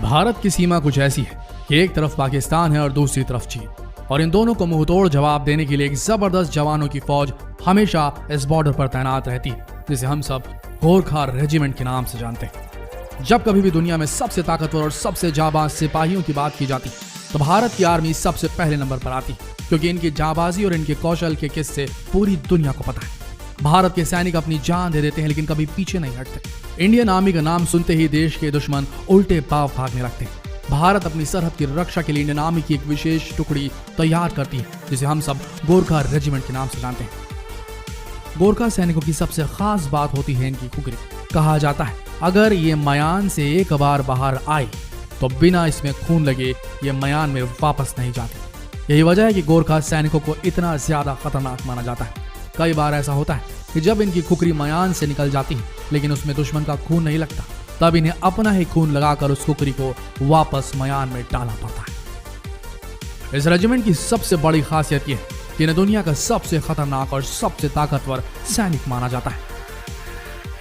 भारत की सीमा कुछ ऐसी है कि एक तरफ पाकिस्तान है और दूसरी तरफ चीन, और इन दोनों को मुंहतोड़ जवाब देने के लिए एक जबरदस्त जवानों की फौज हमेशा इस बॉर्डर पर तैनात रहती है, जिसे हम सब गोरखा रेजिमेंट के नाम से जानते हैं। जब कभी भी दुनिया में सबसे ताकतवर और सबसे जाबाज सिपाहियों की बात की जाती तो भारत की आर्मी सबसे पहले नंबर पर आती, क्योंकि इनकी जाबाजी और इनके कौशल के किस्से पूरी दुनिया को पता है। भारत के सैनिक अपनी जान दे देते हैं लेकिन कभी पीछे नहीं हटते। इंडियन आर्मी का नाम सुनते ही देश के दुश्मन उल्टे पाव भागने लगते हैं। भारत अपनी सरहद की रक्षा के लिए इंडियन आर्मी की एक विशेष टुकड़ी तैयार करती है, जिसे हम सब गोरखा रेजिमेंट के नाम से जानते हैं। गोरखा सैनिकों की सबसे खास बात होती है इनकी खुखरी। कहा जाता है अगर ये मयान से एक बार बाहर आए तो बिना इसमें खून लगे ये मयान में वापस नहीं जाते। यही वजह है कि गोरखा सैनिकों को इतना ज्यादा खतरनाक माना जाता है। कई बार ऐसा होता है कि जब इनकी खुखरी मयान से निकल जाती है लेकिन उसमें दुश्मन का खून नहीं लगता, तब इन्हें अपना ही खून लगाकर उस खुखरी को वापस मयान में डालना पड़ता है। इस रेजिमेंट की सबसे बड़ी खासियत यह है कि इन्हें दुनिया का सबसे खतरनाक और सबसे ताकतवर सैनिक माना जाता है।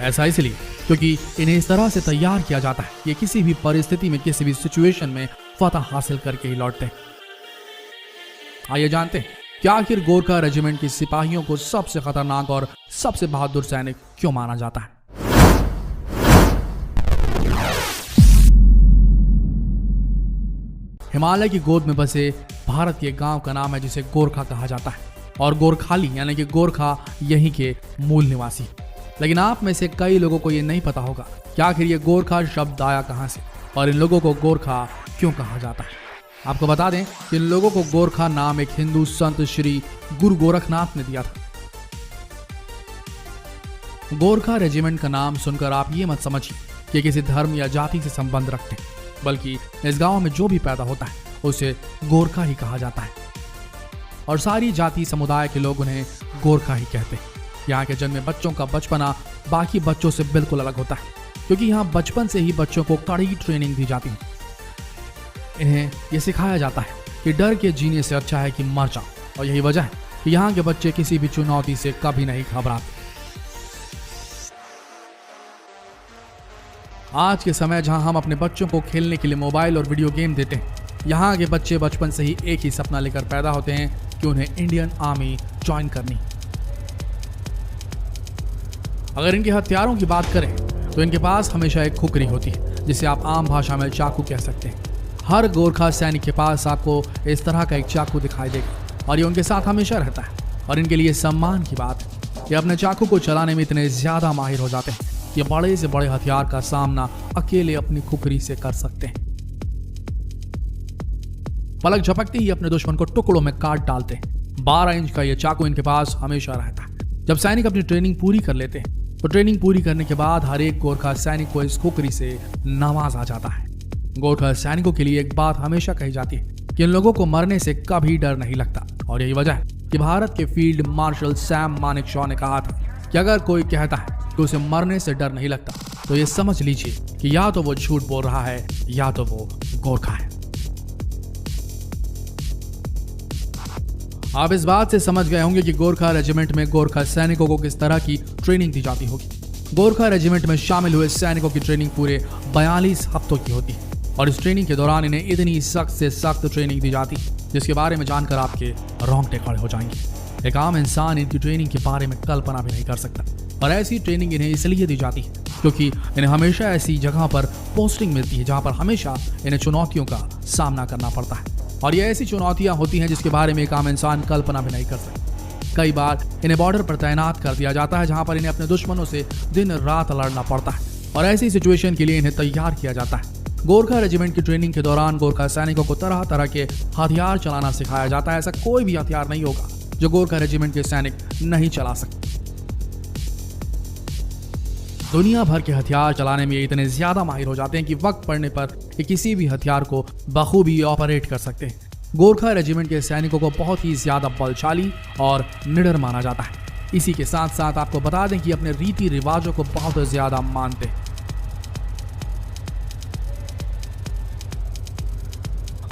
ऐसा इसलिए क्योंकि इन्हें इस तरह से तैयार किया जाता है कि किसी भी परिस्थिति में किसी भी सिचुएशन में फतह हासिल करके ही लौटते हैं। आइए जानते हैं कि आखिर गोरखा रेजिमेंट के सिपाहियों को सबसे खतरनाक और सबसे बहादुर सैनिक क्यों माना जाता है। हिमालय की गोद में बसे भारत के गांव का नाम है जिसे गोरखा कहा जाता है, और गोरखाली यानी कि गोरखा यहीं के मूल निवासी। लेकिन आप में से कई लोगों को यह नहीं पता होगा कि आखिर ये गोरखा शब्द आया कहां से और इन लोगों को गोरखा क्यों कहा जाता है। आपको बता दें कि इन लोगों को गोरखा नाम एक हिंदू संत श्री गुरु गोरखनाथ ने दिया था। गोरखा रेजिमेंट का नाम सुनकर आप ये मत समझिए कि किसी धर्म या जाति से संबंध रखते हैं, बल्कि इस गांव में जो भी पैदा होता है उसे गोरखा ही कहा जाता है, और सारी जाति समुदाय के लोग उन्हें गोरखा ही कहते हैं। यहाँ के जन्मे बच्चों का बचपना बाकी बच्चों से बिल्कुल अलग होता है, क्योंकि यहाँ बचपन से ही बच्चों को कड़ी ट्रेनिंग दी जाती है। इन्हें यह सिखाया जाता है कि डर के जीने से अच्छा है कि मर जाओ, और यही वजह है कि यहाँ के बच्चे किसी भी चुनौती से कभी नहीं घबराते। आज के समय जहां हम अपने बच्चों को खेलने के लिए मोबाइल और वीडियो गेम देते हैं, यहाँ के बच्चे बचपन से ही एक ही सपना लेकर पैदा होते हैं कि उन्हें इंडियन आर्मी ज्वाइन करनी। अगर इनके हथियारों की बात करें तो इनके पास हमेशा एक खुखरी होती है, जिसे आप आम भाषा में चाकू कह सकते हैं। हर गोरखा सैनिक के पास आपको इस तरह का एक चाकू दिखाई देगा, और ये उनके साथ हमेशा रहता है। और इनके लिए सम्मान की बात है कि अपने चाकू को चलाने में इतने ज्यादा माहिर हो जाते हैं कि बड़े से बड़े हथियार का सामना अकेले अपनी खुखरी से कर सकते हैं। पलक झपकते ही अपने दुश्मन को टुकड़ों में काट डालते हैं। 12 इंच का यह चाकू इनके पास हमेशा रहता है। जब सैनिक अपनी ट्रेनिंग पूरी कर लेते हैं तो ट्रेनिंग पूरी करने के बाद हर एक गोरखा सैनिक को इस खुखरी से नवाजा जाता है। गोरखा सैनिकों के लिए एक बात हमेशा कही जाती है कि इन लोगों को मरने से कभी डर नहीं लगता, और यही वजह है कि भारत के फील्ड मार्शल सैम मानेकशॉ ने कहा था कि अगर कोई कहता है कि उसे मरने से डर नहीं लगता तो ये समझ लीजिए कि या तो वो झूठ बोल रहा है या तो वो गोरखा है। आप इस बात से समझ गए होंगे कि गोरखा रेजिमेंट में गोरखा सैनिकों को किस तरह की ट्रेनिंग दी जाती होगी। गोरखा रेजिमेंट में शामिल हुए सैनिकों की ट्रेनिंग पूरे 42 हफ्तों की होती है, और इस ट्रेनिंग के दौरान इन्हें इतनी सख्त से सख्त ट्रेनिंग दी जाती है जिसके बारे में जानकर आपके रोंगटे खड़े हो जाएंगे। एक आम इंसान इनकी ट्रेनिंग के बारे में कल्पना भी नहीं कर सकता, और ऐसी ट्रेनिंग इन्हें इसलिए दी जाती है क्योंकि इन्हें हमेशा ऐसी जगह पर पोस्टिंग मिलती है जहां पर हमेशा इन्हें चुनौतियों का सामना करना पड़ता है, और ये ऐसी चुनौतियां होती हैं जिसके बारे में एक आम इंसान कल्पना भी नहीं कर सकता। कई बार इन्हें बॉर्डर पर तैनात कर दिया जाता है जहां पर इन्हें अपने दुश्मनों से दिन रात लड़ना पड़ता है, और ऐसी सिचुएशन के लिए इन्हें तैयार किया जाता है। गोरखा रेजिमेंट की ट्रेनिंग के दौरान गोरखा सैनिकों को तरह तरह के हथियार चलाना सिखाया जाता है। ऐसा कोई भी हथियार नहीं होगा जो गोरखा रेजिमेंट के सैनिक नहीं चला सकते। दुनिया भर के हथियार चलाने में इतने ज्यादा माहिर हो जाते हैं कि वक्त पड़ने पर ये किसी भी हथियार को बखूबी ऑपरेट कर सकते हैं। गोरखा रेजिमेंट के सैनिकों को बहुत ही ज्यादा बलशाली और निडर माना जाता है। इसी के साथ साथ आपको बता दें कि अपने रीति रिवाजों को बहुत ज्यादा मानते हैं।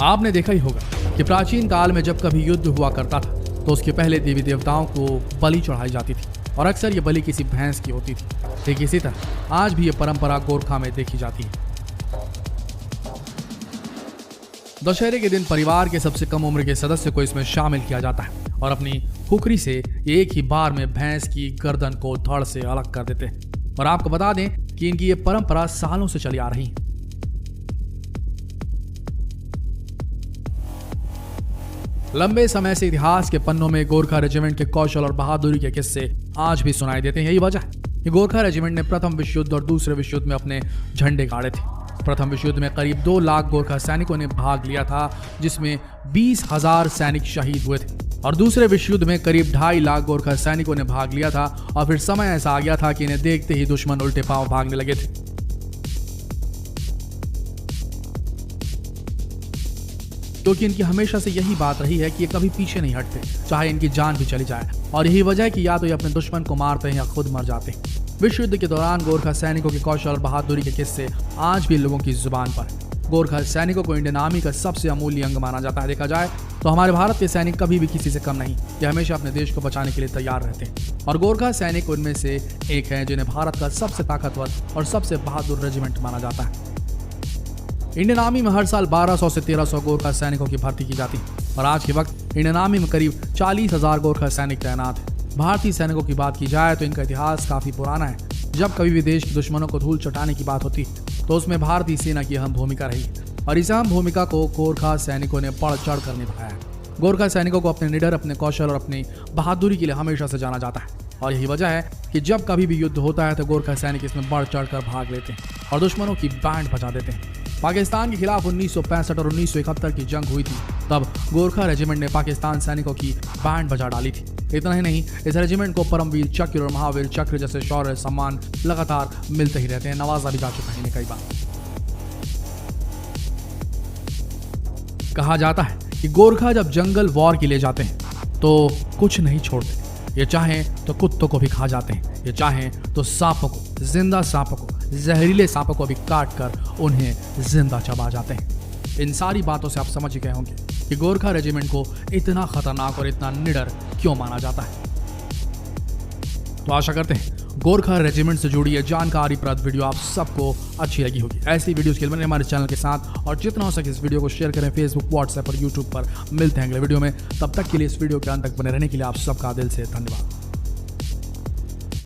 आपने देखा ही होगा कि प्राचीन काल में जब कभी युद्ध हुआ करता था तो उसके पहले देवी देवताओं को बलि चढ़ाई जाती थी, और अक्सर ये बलि किसी भैंस की होती थी। ठीक इसी तरह आज भी ये परंपरा गोरखा में देखी जाती है। दशहरे के दिन परिवार के सबसे कम उम्र के सदस्य को इसमें शामिल किया जाता है और अपनी खुखरी से एक ही बार में भैंस की गर्दन को धड़ से अलग कर देते हैं। और आपको बता दें कि इनकी ये परंपरा सालों से चली आ रही है। लंबे समय से इतिहास के पन्नों में गोरखा रेजिमेंट के कौशल और बहादुरी के किस्से आज भी सुनाई देते हैं। यही वजह है कि गोरखा रेजिमेंट ने प्रथम विश्व युद्ध और दूसरे विश्व युद्ध में अपने झंडे गाड़े थे। प्रथम विश्व युद्ध में करीब 2 लाख गोरखा सैनिकों ने भाग लिया था, जिसमें 20,000 सैनिक शहीद हुए थे। और दूसरे विश्व युद्ध में करीब 2.5 लाख गोरखा सैनिकों ने भाग लिया था। और फिर समय ऐसा आ गया था कि इन्हें देखते ही दुश्मन उल्टे पांव भागने लगे थे। क्योंकि इनकी हमेशा से यही बात रही है कि ये कभी पीछे नहीं हटते, चाहे इनकी जान भी चली जाए। और यही वजह है कि या तो ये अपने दुश्मन को मारते हैं या खुद मर जाते हैं। विश्व युद्ध के दौरान गोरखा सैनिकों के कौशल और बहादुरी के किस्से आज भी लोगों की जुबान पर है। गोरखा सैनिकों को इंडियन आर्मी का सबसे अमूल्य अंग माना जाता है। देखा जाए तो हमारे भारत के सैनिक कभी भी किसी से कम नहीं, ये हमेशा अपने देश को बचाने के लिए तैयार रहते हैं। और गोरखा सैनिक उनमें से एक हैं जिन्हें भारत का सबसे ताकतवर और सबसे बहादुर रेजिमेंट माना जाता है। इंडियन आर्मी में हर साल 1200 से 1300 गोरखा सैनिकों की भर्ती की जाती है और आज के वक्त इंडियन आर्मी में करीब 40,000 गोरखा सैनिक तैनात हैं। भारतीय सैनिकों की बात की जाए तो इनका इतिहास काफी पुराना है। जब कभी भी देश के दुश्मनों को धूल चटाने की बात होती तो उसमें भारतीय सेना की अहम भूमिका रही और इस अहम भूमिका को गोरखा सैनिकों ने बढ़ चढ़ कर निभाया। गोरखा सैनिकों को अपने निडर, अपने कौशल और अपनी बहादुरी के लिए हमेशा से जाना जाता है। और यही वजह है कि जब कभी भी युद्ध होता है तो गोरखा सैनिक इसमें बढ़ चढ़ कर भाग लेते हैं और दुश्मनों की बैंड बजा देते हैं। पाकिस्तान के खिलाफ 1965 और 1971 की जंग हुई थी, तब गोरखा रेजिमेंट ने पाकिस्तान सैनिकों की बैंड बजा डाली थी। इतना ही नहीं, इस रेजिमेंट को परमवीर चक्र और महावीर चक्र जैसे शौर्य सम्मान लगातार मिलते ही रहते हैं। नवाजा भी जा चुका है इन्हें कई बार। कहा जाता है कि गोरखा जब जंगल वॉर के लिए जाते हैं तो कुछ नहीं छोड़ते। ये चाहें तो कुत्तों को भी खा जाते हैं, ये चाहें तो सांपों को, जिंदा सांपों को, जहरीले सांपों को भी काट कर उन्हें जिंदा चबा जाते हैं। इन सारी बातों से आप समझ गए होंगे कि गोरखा रेजिमेंट को इतना खतरनाक और इतना निडर क्यों माना जाता है। तो आशा करते हैं गोरखा रेजिमेंट से जुड़ी ये जानकारीप्रद वीडियो आप सबको अच्छी लगी होगी। ऐसी वीडियोस के लिए बने हमारे चैनल के साथ और जितना हो सके इस वीडियो को शेयर करें फेसबुक, व्हाट्सएप और यूट्यूब पर। मिलते हैं अगले वीडियो में, तब तक के लिए इस वीडियो के अंत तक बने रहने के लिए आप सबका दिल से धन्यवाद।